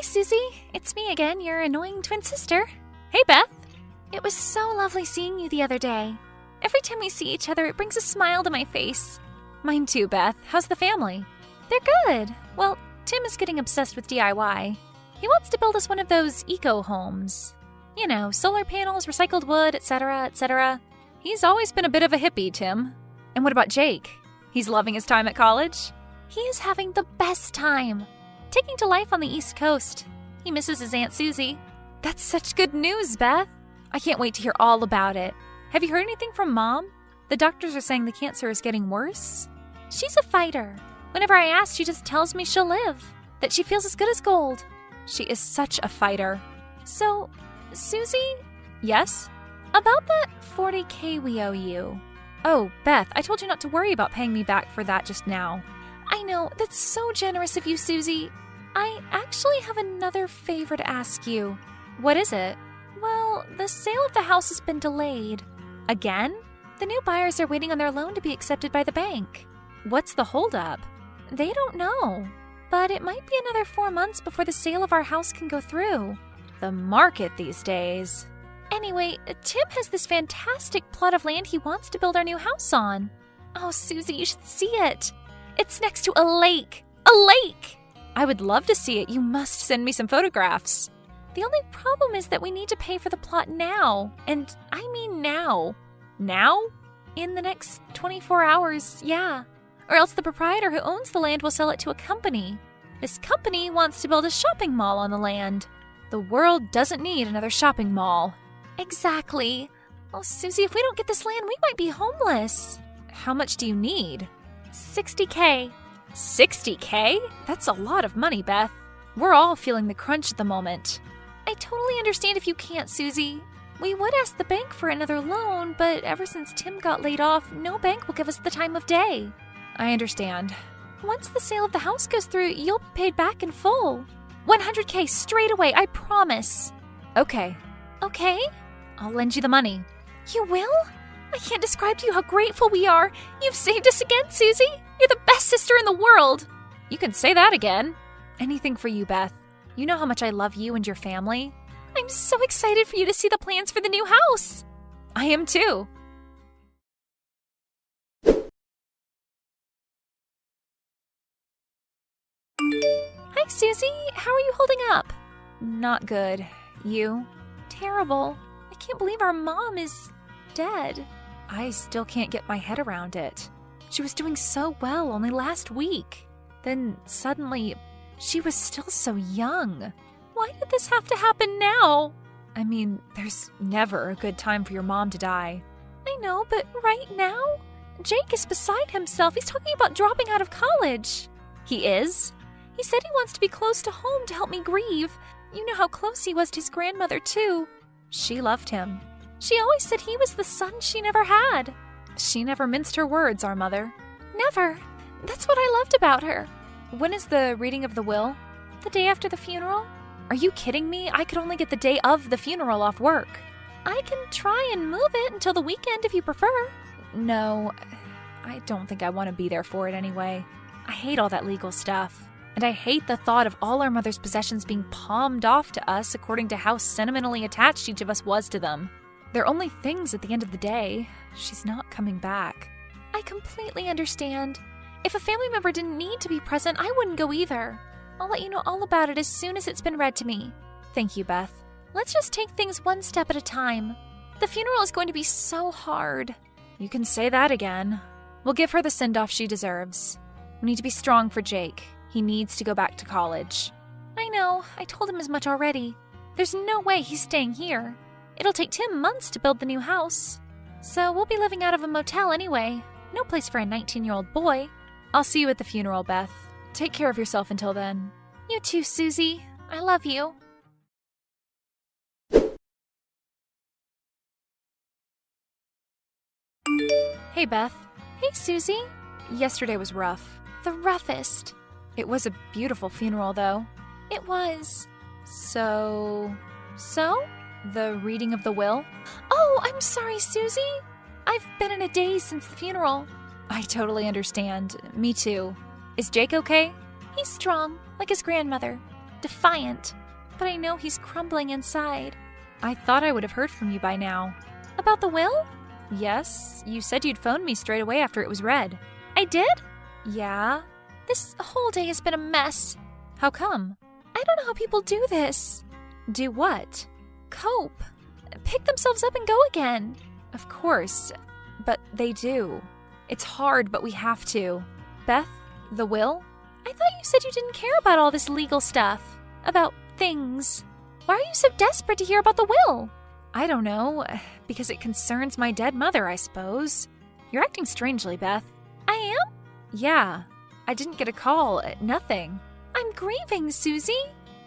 Hey, Susie. It's me again, your annoying twin sister. Hey, Beth. It was so lovely seeing you the other day. Every time we see each other, it brings a smile to my face. Mine too, Beth. How's the family? They're good. Well, Tim is getting obsessed with DIY. He wants to build us one of those eco-homes. You know, solar panels, recycled wood, etc., etc. He's always been a bit of a hippie, Tim. And what about Jake? He's loving his time at college? He is having the best time. Taking to life on the East Coast. He misses his Aunt Susie. That's such good news, Beth. I can't wait to hear all about it. Have you heard anything from Mom? The doctors are saying the cancer is getting worse. She's a fighter. Whenever I ask, she just tells me she'll live. That she feels as good as gold. She is such a fighter. So, Susie? Yes? About that $40K we owe you. Oh, Beth, I told you not to worry about paying me back for that just now. I know, that's so generous of you, Susie. I actually have another favor to ask you. What is it? Well, the sale of the house has been delayed. Again? The new buyers are waiting on their loan to be accepted by the bank. What's the holdup? They don't know. But it might be another 4 months before the sale of our house can go through. The market these days. Anyway, Tim has this fantastic plot of land he wants to build our new house on. Oh, Susie, you should see it. It's next to a lake. A lake! I would love to see it. You must send me some photographs. The only problem is that we need to pay for the plot now. And I mean now. Now? In the next 24 hours, yeah. Or else the proprietor who owns the land will sell it to a company. This company wants to build a shopping mall on the land. The world doesn't need another shopping mall. Exactly. Oh, Susie, if we don't get this land, we might be homeless. How much do you need? $60K. $60K? That's a lot of money, Beth. We're all feeling the crunch at the moment. I totally understand if you can't, Susie. We would ask the bank for another loan, but ever since Tim got laid off, no bank will give us the time of day. I understand. Once the sale of the house goes through, you'll be paid back in full. $100K straight away, I promise. Okay. Okay? I'll lend you the money. You will? I can't describe to you how grateful we are. You've saved us again, Susie. You're the best sister in the world. You can say that again. Anything for you, Beth. You know how much I love you and your family. I'm so excited for you to see the plans for the new house. I am too. Hi, Susie. How are you holding up? Not good. You? Terrible. I can't believe our mom is dead. I still can't get my head around it. She was doing so well only last week. Then suddenly, she was still so young. Why did this have to happen now? I mean, there's never a good time for your mom to die. I know, but right now? Jake is beside himself. He's talking about dropping out of college. He is? He said he wants to be close to home to help me grieve. You know how close he was to his grandmother, too. She loved him. She always said he was the son she never had. She never minced her words, our mother. Never. That's what I loved about her. When is the reading of the will? The day after the funeral? Are you kidding me? I could only get the day of the funeral off work. I can try and move it until the weekend if you prefer. No, I don't think I want to be there for it anyway. I hate all that legal stuff. And I hate the thought of all our mother's possessions being palmed off to us according to how sentimentally attached each of us was to them. They're only things at the end of the day. She's not coming back. I completely understand. If a family member didn't need to be present, I wouldn't go either. I'll let you know all about it as soon as it's been read to me. Thank you, Beth. Let's just take things one step at a time. The funeral is going to be so hard. You can say that again. We'll give her the send-off she deserves. We need to be strong for Jake. He needs to go back to college. I know. I told him as much already. There's no way he's staying here. It'll take Tim months to build the new house. So we'll be living out of a motel anyway. No place for a 19-year-old boy. I'll see you at the funeral, Beth. Take care of yourself until then. You too, Susie. I love you. Hey, Beth. Hey, Susie. Yesterday was rough. The roughest. It was a beautiful funeral, though. It was. So? The reading of the will? Oh, I'm sorry, Susie. I've been in a daze since the funeral. I totally understand. Me too. Is Jake okay? He's strong, like his grandmother. defiant. But I know he's crumbling inside. I thought I would have heard from you by now. About the will? Yes, you said you'd phone me straight away after it was read. I did? Yeah. This whole day has been a mess. How come? I don't know how people do this. Do what? Cope. Pick themselves up and go again. Of course, but they do. It's hard, but we have to. Beth, the will? I thought you said you didn't care about all this legal stuff. About things. Why are you so desperate to hear about the will? I don't know. Because it concerns my dead mother, I suppose. You're acting strangely, Beth. I am? Yeah. I didn't get a call. Nothing. I'm grieving, Susie.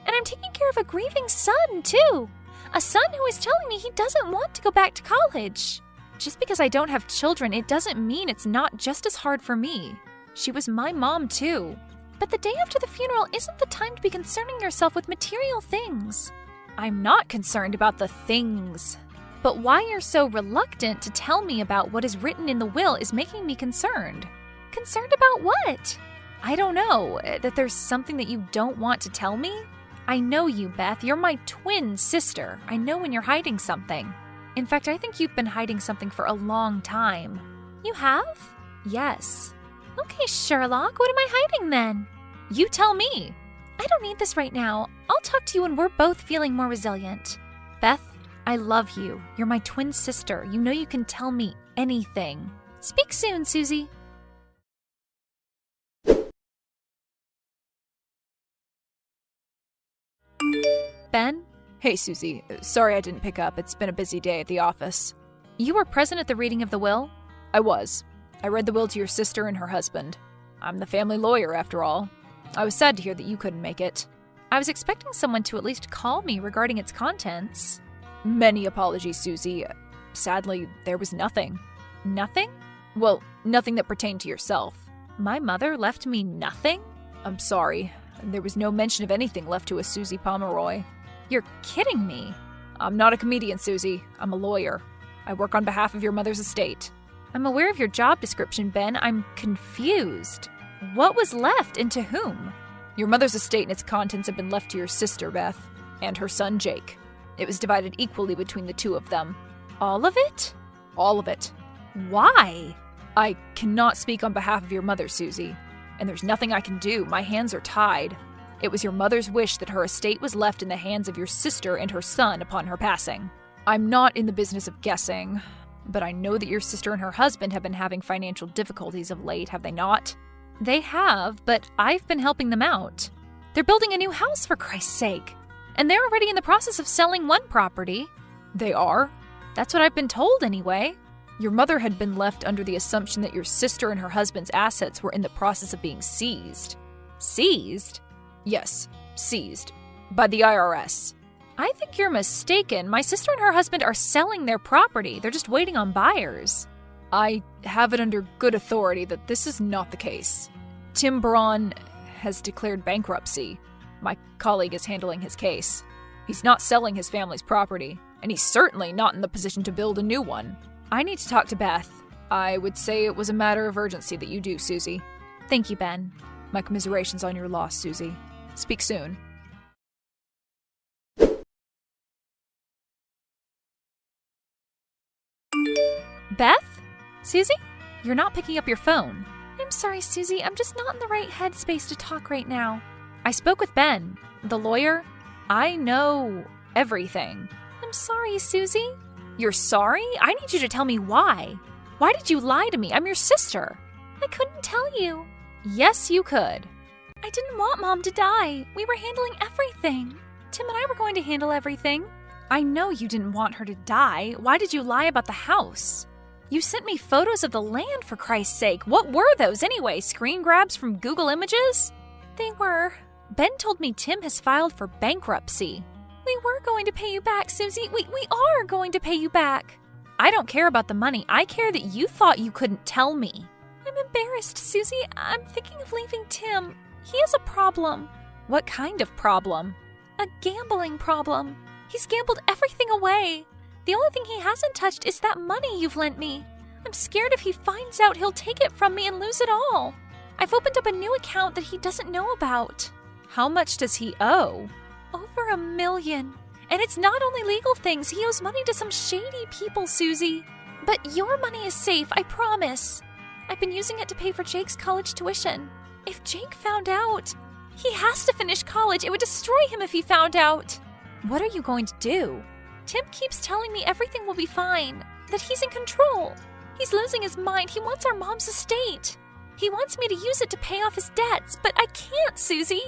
And I'm taking care of a grieving son, too. A son who is telling me he doesn't want to go back to college. Just because I don't have children, it doesn't mean it's not just as hard for me. She was my mom, too. But the day after the funeral isn't the time to be concerning yourself with material things. I'm not concerned about the things. But why you're so reluctant to tell me about what is written in the will is making me concerned. Concerned about what? I don't know. That there's something that you don't want to tell me? I know you, Beth. You're my twin sister. I know when you're hiding something. In fact, I think you've been hiding something for a long time. You have? Yes. Okay, Sherlock, what am I hiding then? You tell me. I don't need this right now. I'll talk to you when we're both feeling more resilient. Beth, I love you. You're my twin sister. You know you can tell me anything. Speak soon, Susie. Ben? Hey, Susie. Sorry I didn't pick up. It's been a busy day at the office. You were present at the reading of the will? I was. I read the will to your sister and her husband. I'm the family lawyer, after all. I was sad to hear that you couldn't make it. I was expecting someone to at least call me regarding its contents. Many apologies, Susie. Sadly, there was nothing. Nothing? Well, nothing that pertained to yourself. My mother left me nothing? I'm sorry. There was no mention of anything left to a Susie Pomeroy. You're kidding me. I'm not a comedian, Susie. I'm a lawyer. I work on behalf of your mother's estate. I'm aware of your job description, Ben. I'm confused. What was left and to whom? Your mother's estate and its contents have been left to your sister, Beth, and her son, Jake. It was divided equally between the two of them. All of it? All of it. Why? I cannot speak on behalf of your mother, Susie. And there's nothing I can do. My hands are tied. It was your mother's wish that her estate was left in the hands of your sister and her son upon her passing. I'm not in the business of guessing, but I know that your sister and her husband have been having financial difficulties of late, have they not? They have, but I've been helping them out. They're building a new house, for Christ's sake. And they're already in the process of selling one property. They are? That's what I've been told, anyway. Your mother had been left under the assumption that your sister and her husband's assets were in the process of being seized. Seized? Yes, seized. By the IRS. I think you're mistaken. My sister and her husband are selling their property. They're just waiting on buyers. I have it under good authority that this is not the case. Tim Braun has declared bankruptcy. My colleague is handling his case. He's not selling his family's property, and he's certainly not in the position to build a new one. I need to talk to Beth. I would say it was a matter of urgency that you do, Susie. Thank you, Ben. My commiserations on your loss, Susie. Speak soon. Beth? Susie? You're not picking up your phone. I'm sorry, Susie. I'm just not in the right headspace to talk right now. I spoke with Ben, the lawyer. I know everything. I'm sorry, Susie. You're sorry? I need you to tell me why. Why did you lie to me? I'm your sister. I couldn't tell you. Yes, you could. I didn't want Mom to die. We were handling everything. Tim and I were going to handle everything. I know you didn't want her to die. Why did you lie about the house? You sent me photos of the land, for Christ's sake. What were those anyway? Screen grabs from Google Images? They were. Ben told me Tim has filed for bankruptcy. We were going to pay you back, Susie. We are going to pay you back. I don't care about the money. I care that you thought you couldn't tell me. I'm embarrassed, Susie. I'm thinking of leaving Tim. He has a problem. What kind of problem? A gambling problem. He's gambled everything away. The only thing he hasn't touched is that money you've lent me. I'm scared if he finds out he'll take it from me and lose it all. I've opened up a new account that he doesn't know about. How much does he owe? Over $1 million. And it's not only legal things. He owes money to some shady people, Susie. But your money is safe, I promise. I've been using it to pay for Jake's college tuition. If Jake found out, he has to finish college. It would destroy him if he found out. What are you going to do? Tim keeps telling me everything will be fine, that he's in control. He's losing his mind. He wants our mom's estate. He wants me to use it to pay off his debts, but I can't, Susie.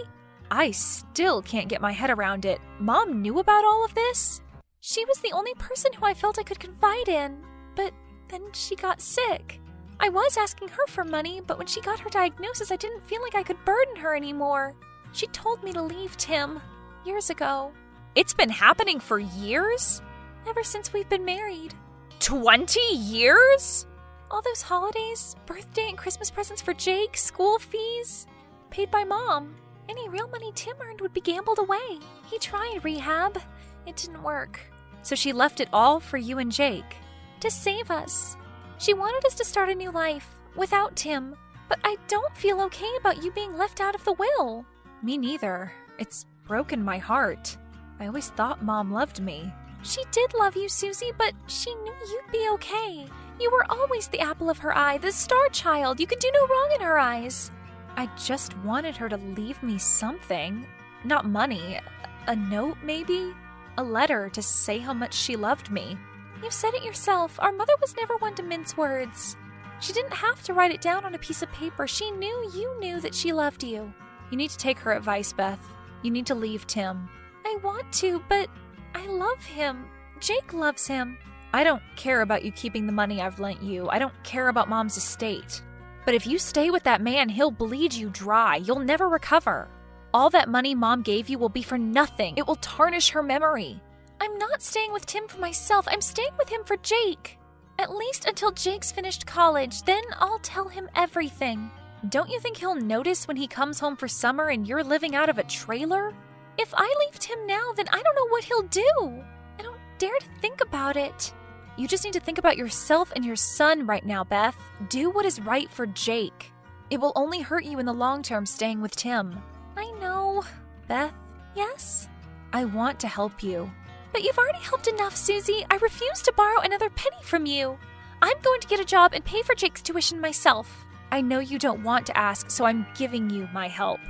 I still can't get my head around it. Mom knew about all of this? She was the only person who I felt I could confide in, but then she got sick. I was asking her for money, but when she got her diagnosis, I didn't feel like I could burden her anymore. She told me to leave Tim years ago. It's been happening for years? Ever since we've been married. 20 years? All those holidays, birthday and Christmas presents for Jake, school fees, paid by Mom. Any real money Tim earned would be gambled away. He tried rehab. It didn't work. So she left it all for you and Jake? To save us. She wanted us to start a new life, without Tim. But I don't feel okay about you being left out of the will. Me neither. It's broken my heart. I always thought Mom loved me. She did love you, Susie, but she knew you'd be okay. You were always the apple of her eye, the star child. You could do no wrong in her eyes. I just wanted her to leave me something. Not money. A note, maybe? A letter to say how much she loved me. You said it yourself. Our mother was never one to mince words. She didn't have to write it down on a piece of paper. She knew you knew that she loved you. You need to take her advice, Beth. You need to leave Tim. I want to, but I love him. Jake loves him. I don't care about you keeping the money I've lent you. I don't care about Mom's estate. But if you stay with that man, he'll bleed you dry. You'll never recover. All that money Mom gave you will be for nothing. It will tarnish her memory. I'm not staying with Tim for myself. I'm staying with him for Jake. At least until Jake's finished college. Then I'll tell him everything. Don't you think he'll notice when he comes home for summer and you're living out of a trailer? If I leave Tim now, then I don't know what he'll do. I don't dare to think about it. You just need to think about yourself and your son right now, Beth. Do what is right for Jake. It will only hurt you in the long term staying with Tim. I know. Beth, yes? I want to help you. But you've already helped enough, Susie. I refuse to borrow another penny from you. I'm going to get a job and pay for Jake's tuition myself. I know you don't want to ask, so I'm giving you my help.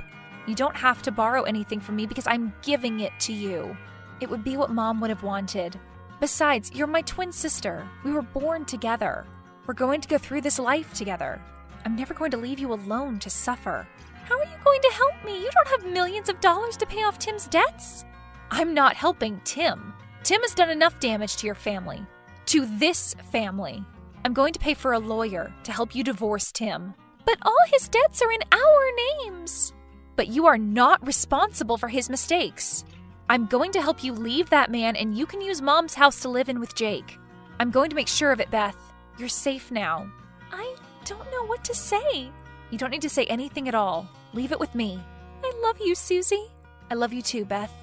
You don't have to borrow anything from me because I'm giving it to you. It would be what Mom would have wanted. Besides, you're my twin sister. We were born together. We're going to go through this life together. I'm never going to leave you alone to suffer. How are you going to help me? You don't have millions of dollars to pay off Tim's debts. I'm not helping Tim. Tim has done enough damage to your family. To this family. I'm going to pay for a lawyer to help you divorce Tim. But all his debts are in our names. But you are not responsible for his mistakes. I'm going to help you leave that man and you can use Mom's house to live in with Jake. I'm going to make sure of it, Beth. You're safe now. I don't know what to say. You don't need to say anything at all. Leave it with me. I love you, Susie. I love you too, Beth.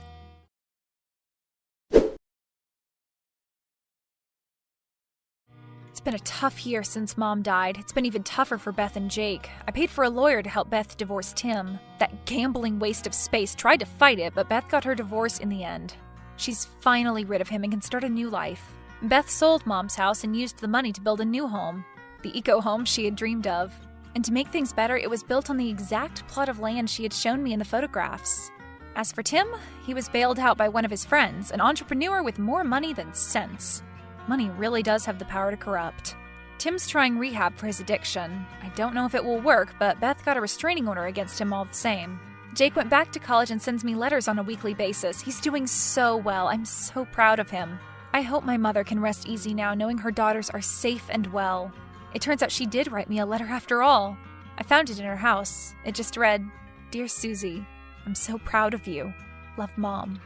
It's been a tough year since Mom died. It's been even tougher for Beth and Jake. I paid for a lawyer to help Beth divorce Tim. That gambling waste of space tried to fight it, but Beth got her divorce in the end. She's finally rid of him and can start a new life. Beth sold Mom's house and used the money to build a new home, the eco-home she had dreamed of. And to make things better, it was built on the exact plot of land she had shown me in the photographs. As for Tim, he was bailed out by one of his friends, an entrepreneur with more money than sense. Money really does have the power to corrupt. Tim's trying rehab for his addiction. I don't know if it will work, but Beth got a restraining order against him all the same. Jake went back to college and sends me letters on a weekly basis. He's doing so well. I'm so proud of him. I hope my mother can rest easy now knowing her daughters are safe and well. It turns out she did write me a letter after all. I found it in her house. It just read, "Dear Susie, I'm so proud of you. Love, Mom."